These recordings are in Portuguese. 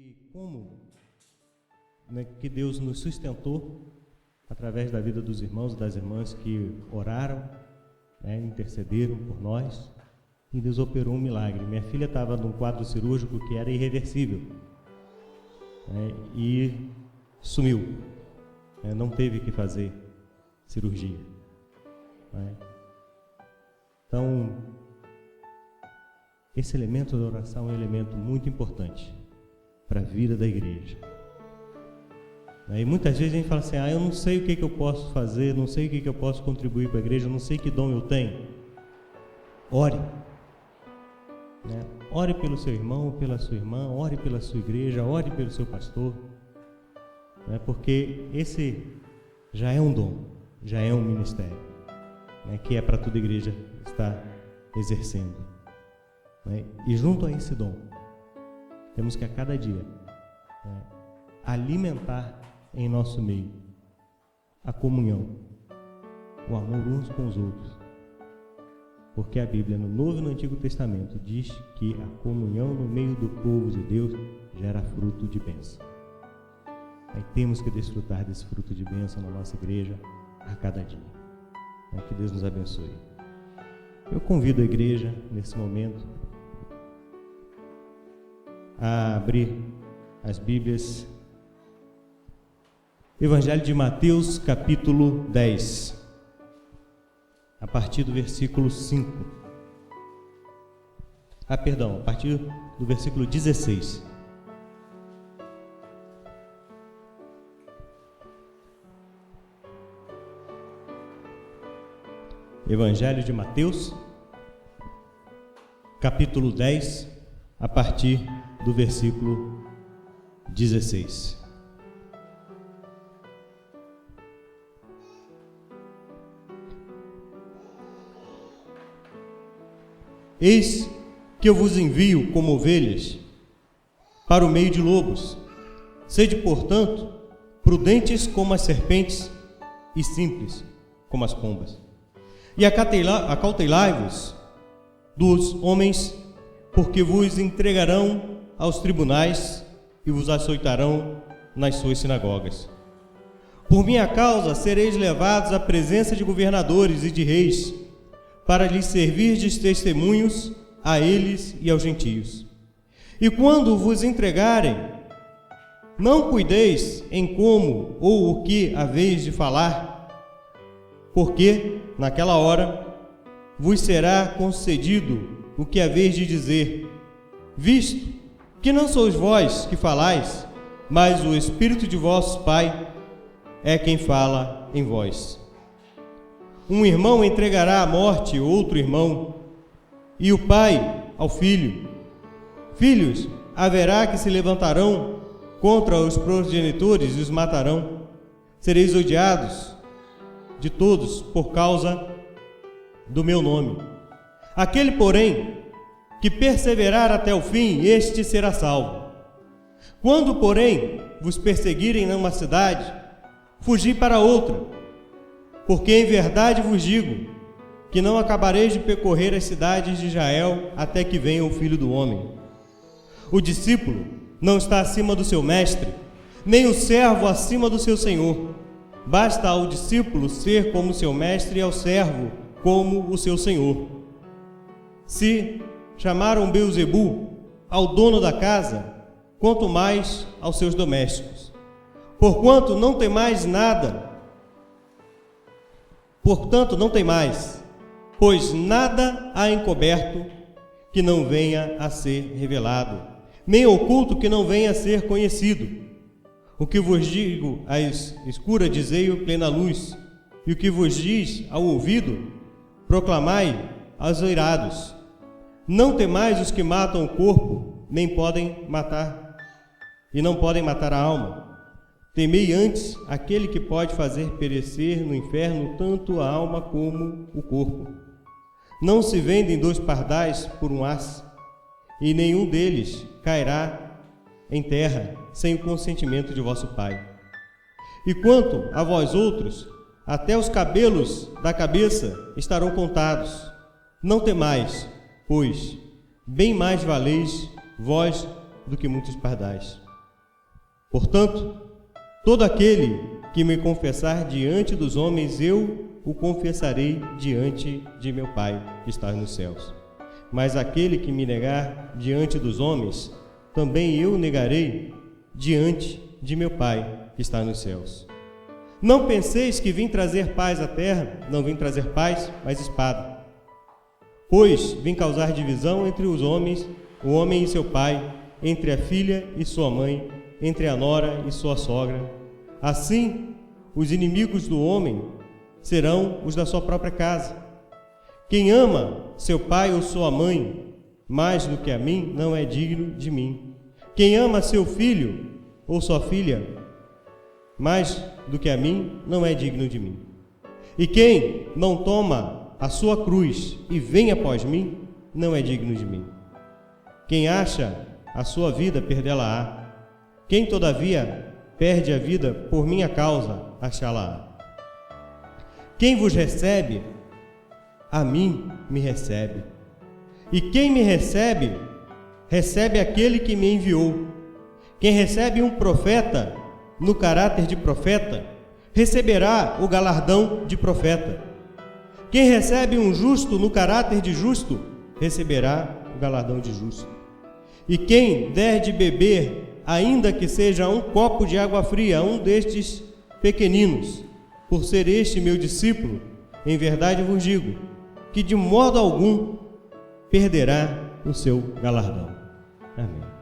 E como que Deus nos sustentou através da vida dos irmãos e das irmãs que oraram, intercederam por nós, e Deus operou um milagre. Minha filha estava num quadro cirúrgico que era irreversível, e sumiu, não teve que fazer cirurgia. Então, esse elemento da oração é um elemento muito importante para a vida da igreja. E muitas vezes a gente fala assim, eu não sei o que eu posso fazer, não sei o que eu posso contribuir para a igreja, não sei que dom eu tenho. Ore. Ore pelo seu irmão, pela sua irmã, ore pela sua igreja, ore pelo seu pastor, porque esse já é um dom, já é um ministério, que é para toda a igreja estar exercendo. E junto a esse dom, temos que a cada dia alimentar em nosso meio a comunhão, o amor uns com os outros, porque a Bíblia no Novo e no Antigo Testamento diz que a comunhão no meio do povo de Deus gera fruto de bênção. Temos que desfrutar desse fruto de bênção na nossa igreja a cada dia. Que Deus nos abençoe. Eu convido a igreja nesse momento a abrir as Bíblias. Evangelho de Mateus, capítulo 10, a partir do versículo 5. A partir do versículo 16. Evangelho de Mateus, capítulo 10, a partir do versículo 16. Eis que eu vos envio como ovelhas para o meio de lobos. Sede, portanto, prudentes como as serpentes e simples como as pombas. E acautelai-vos dos homens, porque vos entregarão aos tribunais e vos açoitarão nas suas sinagogas. Por minha causa sereis levados à presença de governadores e de reis, para lhes servirdes testemunhos a eles e aos gentios. E quando vos entregarem, não cuideis em como ou o que haveis de falar, porque naquela hora vos será concedido o que haveis de dizer, visto que não sois vós que falais, mas o Espírito de vosso Pai é quem fala em vós. Um irmão entregará à morte outro irmão, e o pai ao filho. Filhos haverá que se levantarão contra os progenitores e os matarão. Sereis odiados de todos por causa do meu nome. Aquele, porém, que perseverar até o fim, este será salvo. Quando, porém, vos perseguirem numa cidade, fugi para outra, porque em verdade vos digo que não acabareis de percorrer as cidades de Israel até que venha o Filho do Homem. O discípulo não está acima do seu mestre, nem o servo acima do seu senhor. Basta ao discípulo ser como seu mestre e ao servo como o seu senhor. Se chamaram Beelzebu ao dono da casa, quanto mais aos seus domésticos. Portanto, não tem mais, pois nada há encoberto que não venha a ser revelado, nem oculto que não venha a ser conhecido. O que vos digo à escura, dizei-o plena luz, e o que vos diz ao ouvido, proclamai aos eirados. Não temais os que matam o corpo, nem podem matar, e não podem matar a alma. Temei antes aquele que pode fazer perecer no inferno tanto a alma como o corpo. Não se vendem 2 pardais por um as, e nenhum deles cairá em terra sem o consentimento de vosso Pai. E quanto a vós outros, até os cabelos da cabeça estarão contados. Não temais, pois bem mais valeis vós do que muitos pardais. Portanto, todo aquele que me confessar diante dos homens, eu o confessarei diante de meu Pai que está nos céus. Mas aquele que me negar diante dos homens, também eu negarei diante de meu Pai que está nos céus. Não penseis que vim trazer paz à terra, não vim trazer paz, mas espada. Pois vim causar divisão entre os homens, o homem e seu pai, entre a filha e sua mãe, entre a nora e sua sogra. Assim, os inimigos do homem serão os da sua própria casa. Quem ama seu pai ou sua mãe mais do que a mim, não é digno de mim. Quem ama seu filho ou sua filha mais do que a mim, não é digno de mim. E quem não toma a sua cruz e vem após mim, não é digno de mim. Quem acha a sua vida, perdê-la-á. Quem, todavia, perde a vida por minha causa, achá-la-á. Quem vos recebe, a mim me recebe. E quem me recebe, recebe aquele que me enviou. Quem recebe um profeta no caráter de profeta, receberá o galardão de profeta. Quem recebe um justo no caráter de justo, receberá o galardão de justo. E quem der de beber, ainda que seja um copo de água fria, a um destes pequeninos, por ser este meu discípulo, em verdade vos digo, que de modo algum perderá o seu galardão. Amém.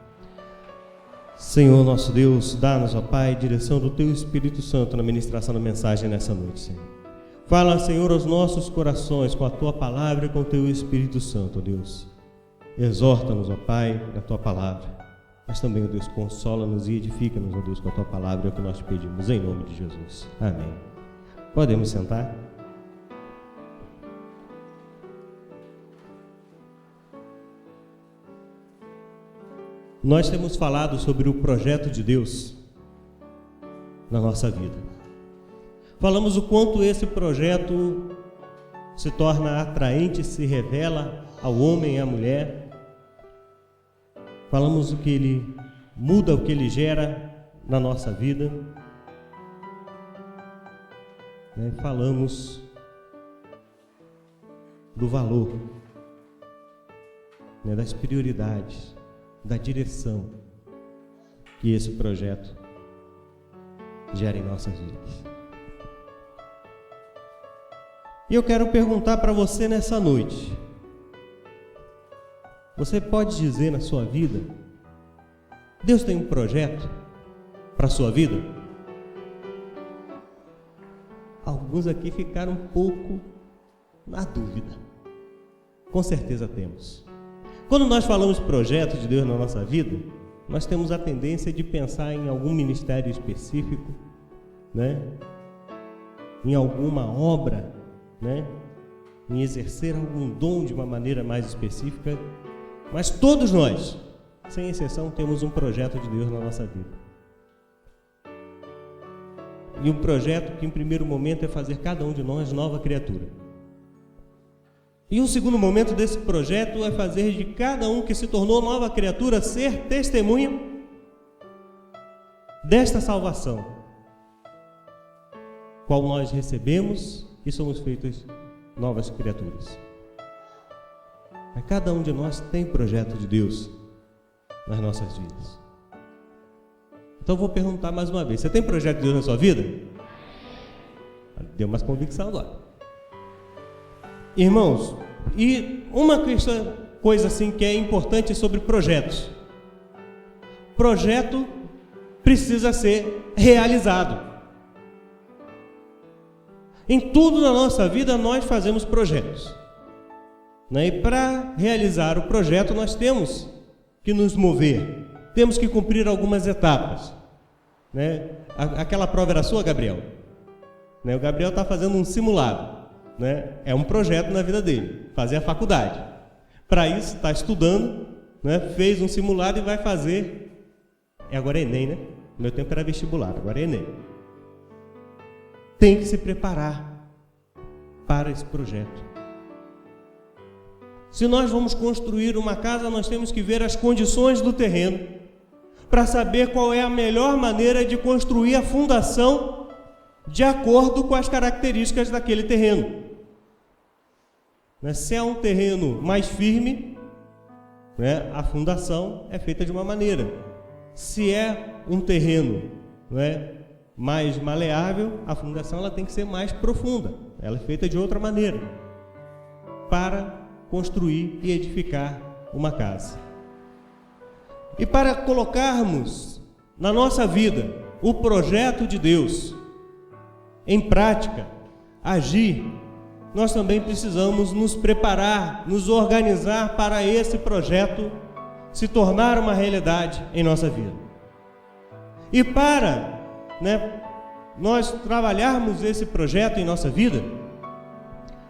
Senhor nosso Deus, dá-nos, ó Pai, direção do Teu Espírito Santo na ministração da mensagem nessa noite, Senhor. Fala, Senhor, aos nossos corações com a Tua palavra e com o Teu Espírito Santo, ó Deus. Exorta-nos, ó Pai, na Tua palavra, mas também, ó Deus, consola-nos e edifica-nos, ó Deus, com a Tua palavra, é o que nós te pedimos, em nome de Jesus. Amém. Podemos sentar? Nós temos falado sobre o projeto de Deus na nossa vida. Falamos o quanto esse projeto se torna atraente, se revela ao homem e à mulher. Falamos o que ele muda, o que ele gera na nossa vida. Falamos do valor, das prioridades, da direção que esse projeto gera em nossas vidas. E eu quero perguntar para você nessa noite: você pode dizer na sua vida, Deus tem um projeto para a sua vida? Alguns aqui ficaram um pouco na dúvida. Com certeza temos. Quando nós falamos projeto de Deus na nossa vida, nós temos a tendência de pensar em algum ministério específico, em alguma obra, em exercer algum dom de uma maneira mais específica, mas todos nós, sem exceção, temos um projeto de Deus na nossa vida. E um projeto que, em primeiro momento, é fazer cada um de nós nova criatura. E um segundo momento desse projeto é fazer de cada um que se tornou nova criatura ser testemunha desta salvação, qual nós recebemos e somos feitos novas criaturas. Mas cada um de nós tem projeto de Deus nas nossas vidas. Então eu vou perguntar mais uma vez: você tem projeto de Deus na sua vida? Deu mais convicção agora. Irmãos, e uma coisa assim que é importante sobre projetos. Projeto precisa ser realizado. Em tudo na nossa vida nós fazemos projetos. E para realizar o projeto nós temos que nos mover, temos que cumprir algumas etapas. Aquela prova era sua, Gabriel? O Gabriel está fazendo um simulado. É um projeto na vida dele, fazer a faculdade. Para isso, está estudando, fez um simulado e vai fazer. Agora é Enem, No meu tempo era vestibular, agora é Enem. Tem que se preparar para esse projeto. Se nós vamos construir uma casa, nós temos que ver as condições do terreno. para saber qual é a melhor maneira de construir a fundação de acordo com as características daquele terreno. Se é um terreno mais firme, a fundação é feita de uma maneira. Se é um terreno mais maleável, a fundação ela tem que ser mais profunda. Ela é feita de outra maneira para construir e edificar uma casa. E para colocarmos na nossa vida o projeto de Deus em prática, agir, nós também precisamos nos preparar, nos organizar para esse projeto se tornar uma realidade em nossa vida. E para nós trabalharmos esse projeto em nossa vida,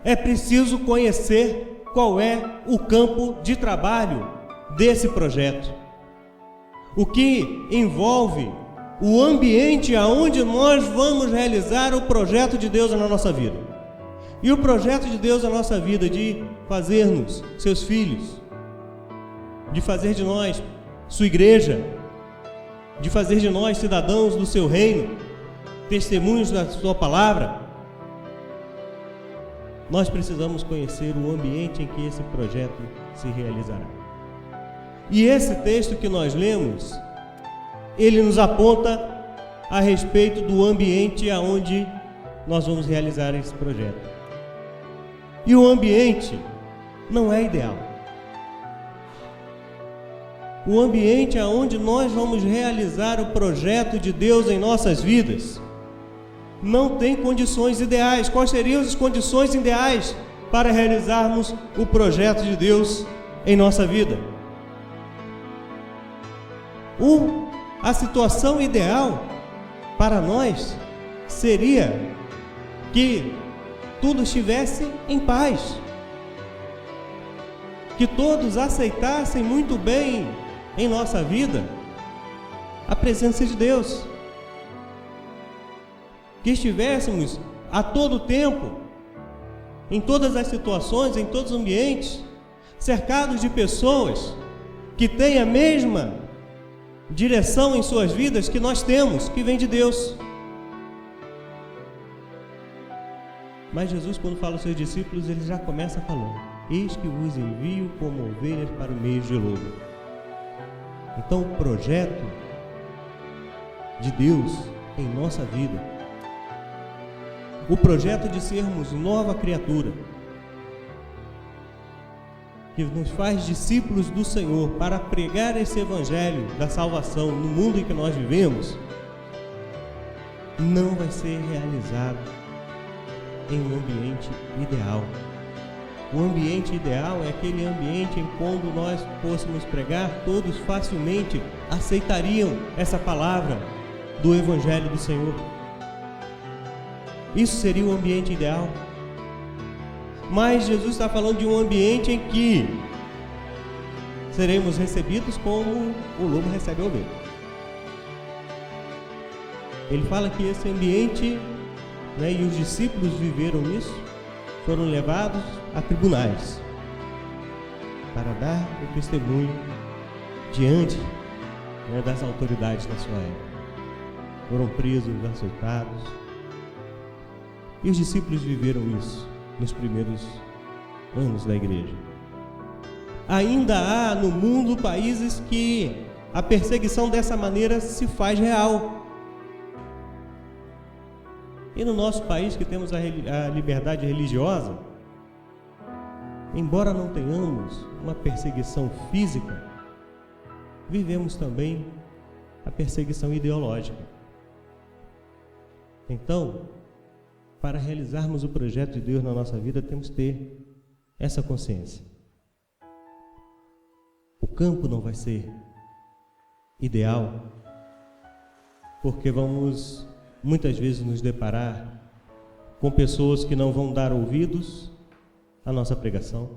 é preciso conhecer qual é o campo de trabalho desse projeto. O que envolve o ambiente aonde nós vamos realizar o projeto de Deus na nossa vida. E o projeto de Deus na nossa vida de fazermos seus filhos, de fazer de nós sua igreja, de fazer de nós cidadãos do seu reino, testemunhos da sua palavra, nós precisamos conhecer o ambiente em que esse projeto se realizará. E esse texto que nós lemos, ele nos aponta a respeito do ambiente aonde nós vamos realizar esse projeto. E o ambiente não é ideal. O ambiente aonde nós vamos realizar o projeto de Deus em nossas vidas não tem condições ideais. Quais seriam as condições ideais para realizarmos o projeto de Deus em nossa vida? A situação ideal para nós seria que tudo estivesse em paz, que todos aceitassem muito bem em nossa vida a presença de Deus, que estivéssemos a todo tempo, em todas as situações, em todos os ambientes, cercados de pessoas que têm a mesma direção em suas vidas que nós temos, que vem de Deus. Mas Jesus, quando fala aos seus discípulos, ele já começa falando: eis que vos envio como ovelhas para o meio de lobo. Então o projeto de Deus em nossa vida, o projeto de sermos nova criatura, que nos faz discípulos do Senhor para pregar esse evangelho da salvação no mundo em que nós vivemos, não vai ser realizado em um ambiente ideal. O ambiente ideal é aquele ambiente em que, quando nós fôssemos pregar, todos facilmente aceitariam essa palavra do evangelho do Senhor. Isso seria o ambiente ideal. Mas Jesus está falando de um ambiente em que seremos recebidos como o lobo recebe a ovelha. Ele fala que esse ambiente, e os discípulos viveram isso, foram levados a tribunais para dar o testemunho diante das autoridades da sua época. Foram presos, açoitados. E os discípulos viveram isso nos primeiros anos da igreja. Ainda há no mundo países que a perseguição dessa maneira se faz real. E no nosso país, que temos a liberdade religiosa, embora não tenhamos uma perseguição física, vivemos também a perseguição ideológica. Então, para realizarmos o projeto de Deus na nossa vida, temos que ter essa consciência. O campo não vai ser ideal, porque vamos muitas vezes nos deparar com pessoas que não vão dar ouvidos à nossa pregação.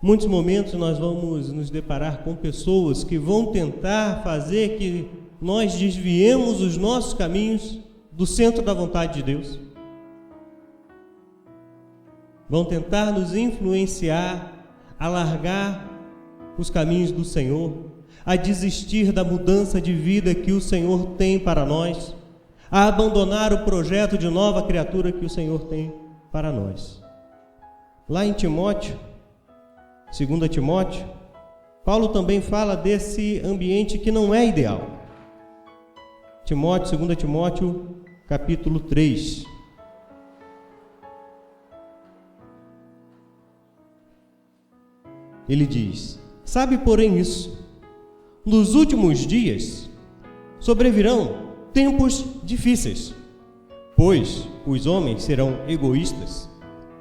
Muitos momentos nós vamos nos deparar com pessoas que vão tentar fazer que nós desviemos os nossos caminhos do centro da vontade de Deus. Vão tentar nos influenciar a largar os caminhos do Senhor, a desistir da mudança de vida que o Senhor tem para nós, a abandonar o projeto de nova criatura que o Senhor tem para nós. Lá em Timóteo, 2 Timóteo, Paulo também fala desse ambiente que não é ideal. 2 Timóteo, capítulo 3. Ele diz: sabe, porém, isso, nos últimos dias sobrevirão tempos difíceis, pois os homens serão egoístas,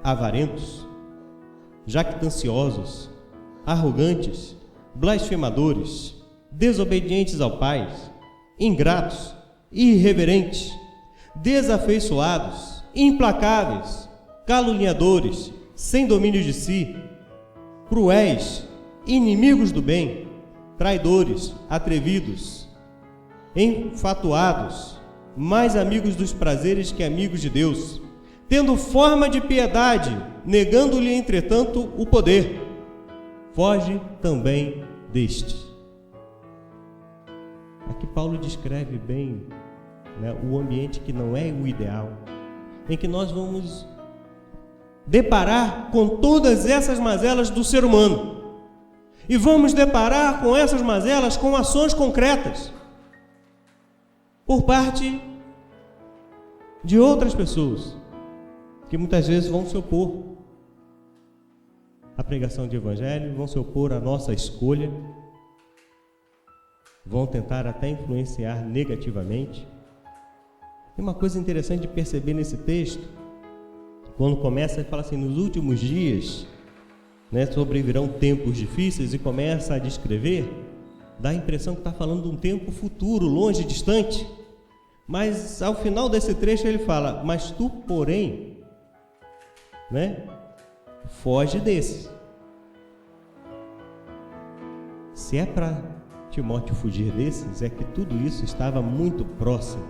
avarentos, jactanciosos, arrogantes, blasfemadores, desobedientes ao Pai, ingratos, irreverentes, desafeiçoados, implacáveis, caluniadores, sem domínio de si, cruéis, inimigos do bem, traidores, atrevidos, enfatuados, mais amigos dos prazeres que amigos de Deus, tendo forma de piedade, negando-lhe, entretanto, o poder. Foge também deste. Aqui Paulo descreve bem, o ambiente que não é o ideal, em que nós vamos deparar com todas essas mazelas do ser humano. E vamos deparar com essas mazelas com ações concretas por parte de outras pessoas, que muitas vezes vão se opor à pregação do Evangelho, vão se opor à nossa escolha, vão tentar até influenciar negativamente. Tem uma coisa interessante de perceber nesse texto, quando começa a falar assim, nos últimos dias, sobrevirão tempos difíceis, e começa a descrever, dá a impressão que está falando de um tempo futuro, longe, distante. Mas ao final desse trecho ele fala: mas tu, porém, foge desses. Se é para Timóteo fugir desses, é que tudo isso estava muito próximo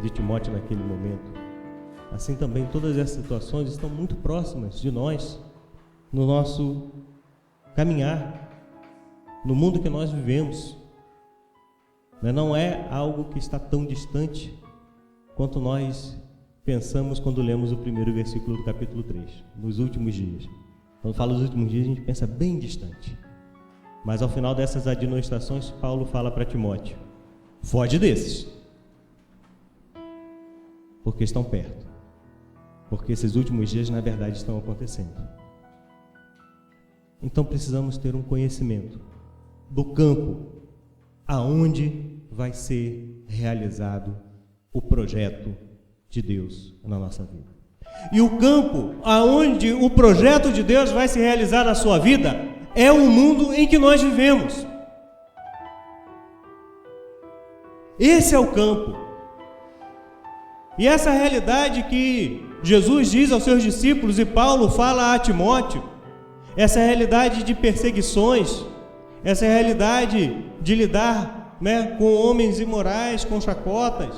de Timóteo naquele momento. Assim também todas essas situações estão muito próximas de nós, no nosso caminhar, no mundo que nós vivemos. Não é algo que está tão distante quanto nós pensamos quando lemos o primeiro versículo do capítulo 3, nos últimos dias. Quando fala dos últimos dias, a gente pensa bem distante. Mas ao final dessas admoestações, Paulo fala para Timóteo: foge desses, porque estão perto, porque esses últimos dias na verdade estão acontecendo. Então precisamos ter um conhecimento do campo aonde vai ser realizado o projeto de Deus na nossa vida. E o campo aonde o projeto de Deus vai se realizar na sua vida é o mundo em que nós vivemos. Esse é o campo. E essa realidade que Jesus diz aos seus discípulos e Paulo fala a Timóteo, essa realidade de perseguições, essa realidade de lidar com homens imorais, com chacotas,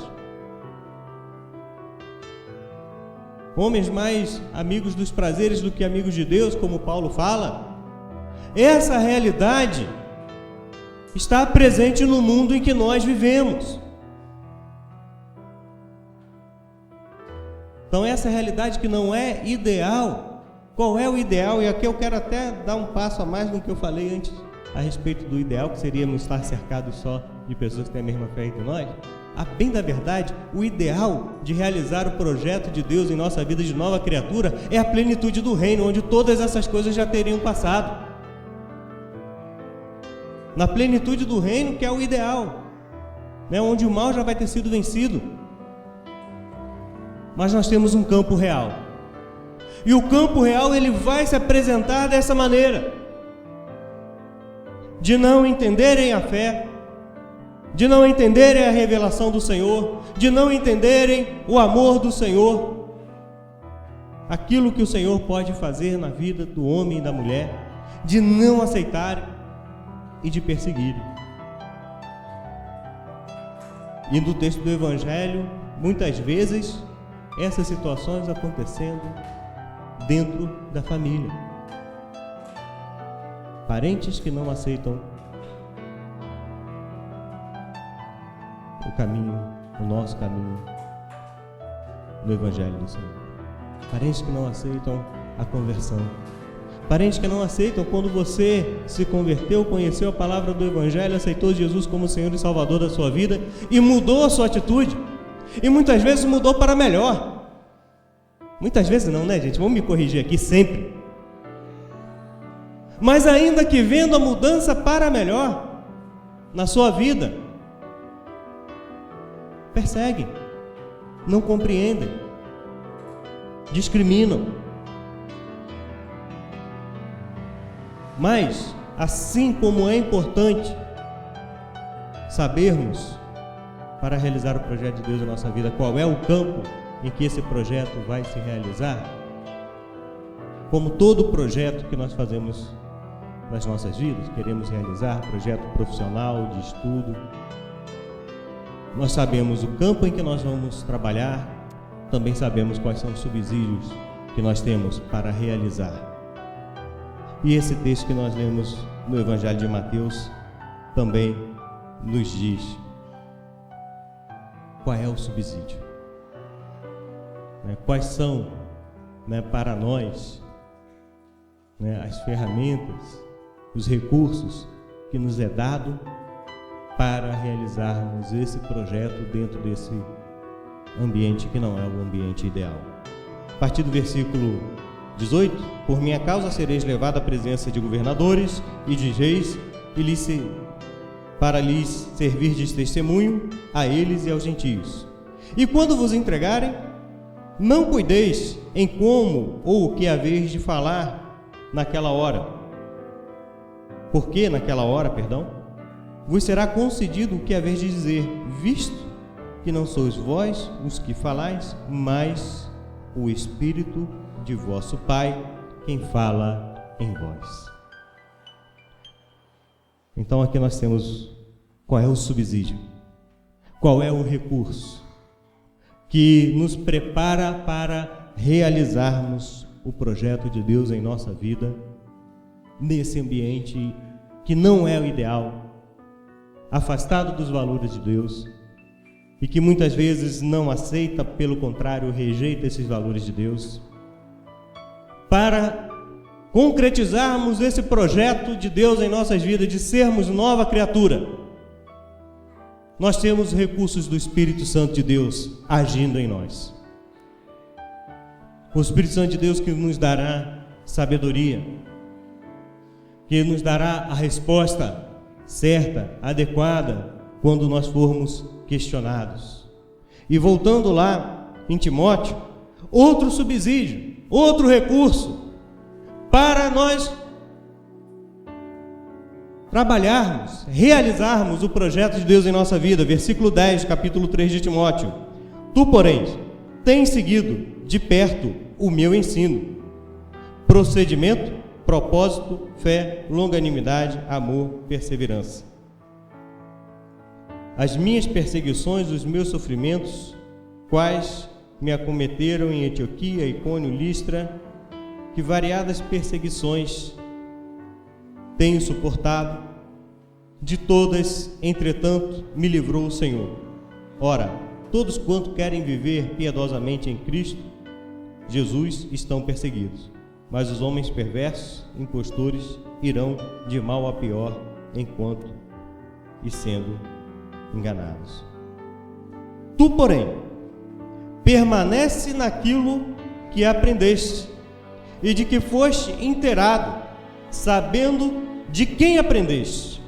homens mais amigos dos prazeres do que amigos de Deus, como Paulo fala. Essa realidade está presente no mundo em que nós vivemos. Então essa realidade que não é ideal. Qual é o ideal? E aqui eu quero até dar um passo a mais do que eu falei antes a respeito do ideal, que seríamos estar cercados só de pessoas que têm a mesma fé entre nós. A bem da verdade, o ideal de realizar o projeto de Deus em nossa vida de nova criatura é a plenitude do reino, onde todas essas coisas já teriam passado. Na plenitude do reino, que é o ideal, onde o mal já vai ter sido vencido. Mas nós temos um campo real. E o campo real, ele vai se apresentar dessa maneira: de não entenderem a fé, de não entenderem a revelação do Senhor, de não entenderem o amor do Senhor, aquilo que o Senhor pode fazer na vida do homem e da mulher, de não aceitarem e de perseguirem. E no texto do Evangelho, muitas vezes, essas situações acontecendo dentro da família. Parentes que não aceitam o caminho, o nosso caminho no Evangelho do Senhor. Parentes que não aceitam a conversão. Parentes que não aceitam quando você se converteu, conheceu a palavra do Evangelho, aceitou Jesus como Senhor e Salvador da sua vida e mudou a sua atitude. E muitas vezes mudou para melhor. Muitas vezes não, né, gente? Vamos me corrigir aqui sempre. Mas ainda que vendo a mudança para melhor na sua vida, perseguem, não compreendem, discriminam. Mas, assim como é importante sabermos, para realizar o projeto de Deus na nossa vida, qual é o campo em que esse projeto vai se realizar, como todo projeto que nós fazemos nas nossas vidas, queremos realizar, projeto profissional, de estudo, nós sabemos o campo em que nós vamos trabalhar, também sabemos quais são os subsídios que nós temos para realizar. E esse texto que nós lemos no Evangelho de Mateus também nos diz qual é o subsídio, quais são, para nós, as ferramentas, os recursos que nos é dado para realizarmos esse projeto dentro desse ambiente que não é o ambiente ideal. A partir do versículo 18: por minha causa sereis levado à presença de governadores e de reis, para lhes servir de testemunho a eles e aos gentios. E quando vos entregarem, não cuideis em como ou o que haveis de falar naquela hora, porque naquela hora, vos será concedido o que haveis de dizer, visto que não sois vós os que falais, mas o Espírito de vosso Pai, quem fala em vós. Então aqui nós temos qual é o subsídio, qual é o recurso que nos prepara para realizarmos o projeto de Deus em nossa vida, nesse ambiente que não é o ideal, afastado dos valores de Deus, e que muitas vezes não aceita, pelo contrário, rejeita esses valores de Deus. Para concretizarmos esse projeto de Deus em nossas vidas, de sermos nova criatura, nós temos recursos do Espírito Santo de Deus agindo em nós. O Espírito Santo de Deus que nos dará sabedoria, que nos dará a resposta certa, adequada, quando nós formos questionados. E voltando lá em Timóteo, outro subsídio, outro recurso para nós trabalharmos, realizarmos o projeto de Deus em nossa vida. Versículo 10, capítulo 3 de Timóteo: tu, porém, tens seguido de perto o meu ensino, procedimento, propósito, fé, longanimidade, amor, perseverança. As minhas perseguições, os meus sofrimentos, quais me acometeram em Antioquia, Icônio, Listra, que variadas perseguições tenho suportado, de todas, entretanto, me livrou o Senhor. Ora, todos quanto querem viver piedosamente em Cristo Jesus estão perseguidos, mas os homens perversos, impostores, irão de mal a pior, enquanto e sendo enganados. Tu, porém, permanece naquilo que aprendeste e de que foste inteirado, sabendo de quem aprendeste,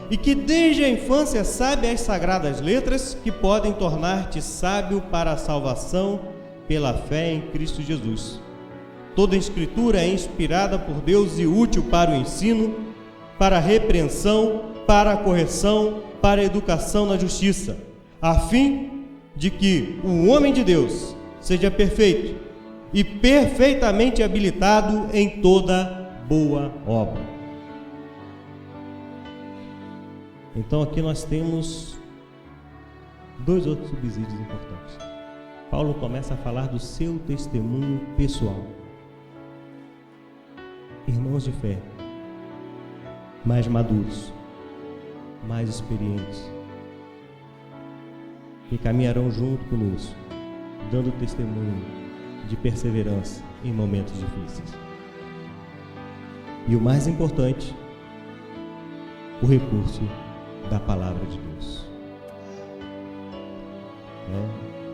e que desde a infância sabe as sagradas letras que podem tornar-te sábio para a salvação pela fé em Cristo Jesus. Toda a Escritura é inspirada por Deus e útil para o ensino, para a repreensão, para a correção, para a educação na justiça, a fim de que o homem de Deus seja perfeito e perfeitamente habilitado em toda boa obra. Então aqui nós temos dois outros subsídios importantes. Paulo começa a falar do seu testemunho pessoal. Irmãos de fé, mais maduros, mais experientes, que caminharão junto conosco, dando testemunho de perseverança em momentos difíceis. E o mais importante, o recurso da palavra de Deus.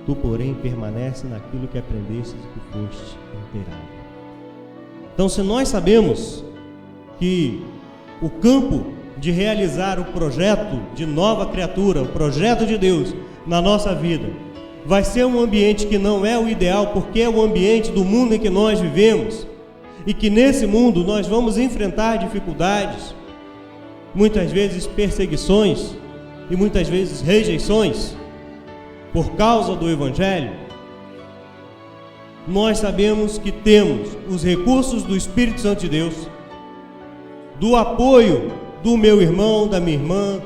Tu, porém, permanece naquilo que aprendeste e que foste inteirado. Então, se nós sabemos que o campo de realizar o projeto de nova criatura, o projeto de Deus na nossa vida, vai ser um ambiente que não é o ideal, porque é o ambiente do mundo em que nós vivemos, e que nesse mundo nós vamos enfrentar dificuldades, muitas vezes perseguições e muitas vezes rejeições por causa do Evangelho. Nós sabemos que temos os recursos do Espírito Santo de Deus, do apoio do meu irmão, da minha irmã,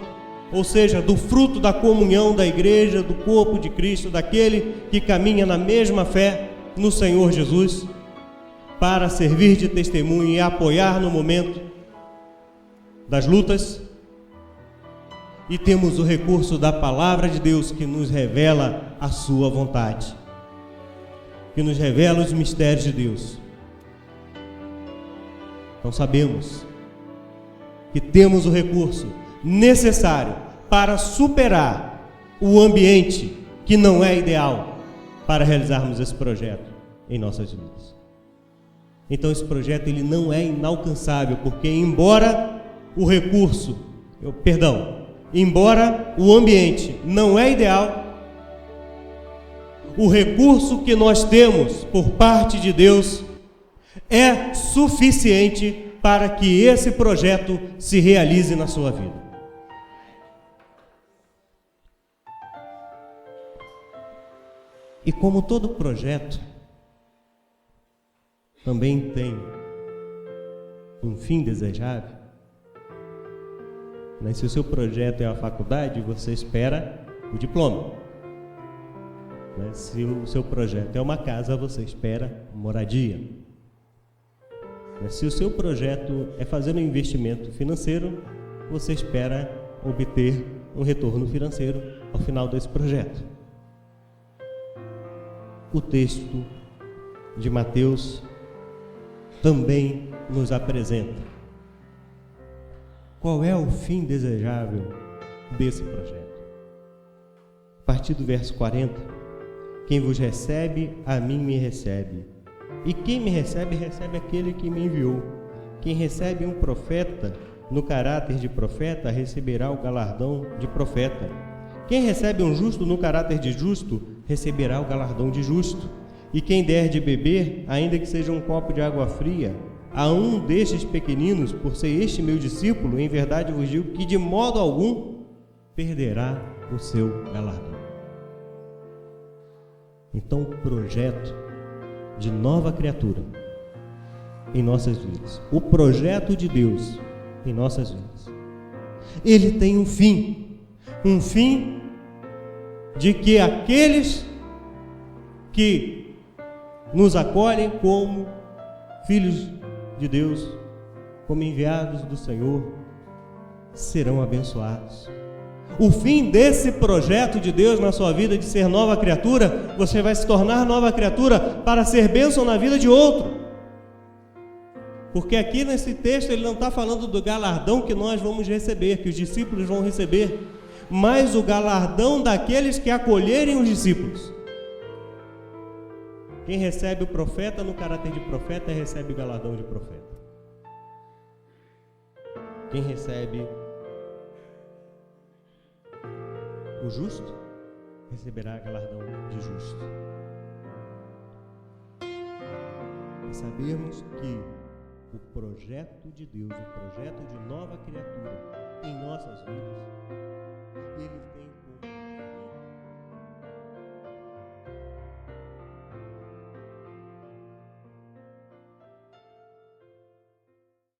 ou seja, do fruto da comunhão da igreja, do corpo de Cristo, daquele que caminha na mesma fé no Senhor Jesus, para servir de testemunho e apoiar no momento das lutas. E temos o recurso da palavra de Deus, que nos revela a sua vontade, que nos revela os mistérios de Deus. Então sabemos que temos o recurso necessário para superar o ambiente que não é ideal para realizarmos esse projeto em nossas vidas. Então esse projeto ele não é inalcançável, porque embora o ambiente não é ideal, o recurso que nós temos por parte de Deus é suficiente para que esse projeto se realize na sua vida. E como todo projeto também tem um fim desejável, mas se o seu projeto é a faculdade, você espera o diploma. Mas se o seu projeto é uma casa, você espera moradia. Mas se o seu projeto é fazer um investimento financeiro, você espera obter um retorno financeiro ao final desse projeto. O texto de Mateus também nos apresenta qual é o fim desejável desse projeto. A partir do verso 40, quem vos recebe, a mim me recebe. E quem me recebe, recebe aquele que me enviou. Quem recebe um profeta no caráter de profeta, receberá o galardão de profeta. Quem recebe um justo no caráter de justo, receberá o galardão de justo. E quem der de beber, ainda que seja um copo de água fria, a um destes pequeninos, por ser este meu discípulo, em verdade vos digo que de modo algum perderá o seu galardão. Então, o projeto de nova criatura em nossas vidas, o projeto de Deus em nossas vidas, ele tem um fim de que aqueles que nos acolhem como filhos de Deus, como enviados do Senhor, serão abençoados. O fim desse projeto de Deus na sua vida de ser nova criatura, você vai se tornar nova criatura para ser bênção na vida de outro. Porque aqui nesse texto ele não está falando do galardão que nós vamos receber, que os discípulos vão receber, mas o galardão daqueles que acolherem os discípulos. Quem recebe o profeta no caráter de profeta, recebe o galardão de profeta. Quem recebe o justo, receberá galardão de justo. E sabermos que o projeto de Deus, o projeto de nova criatura em nossas vidas, ele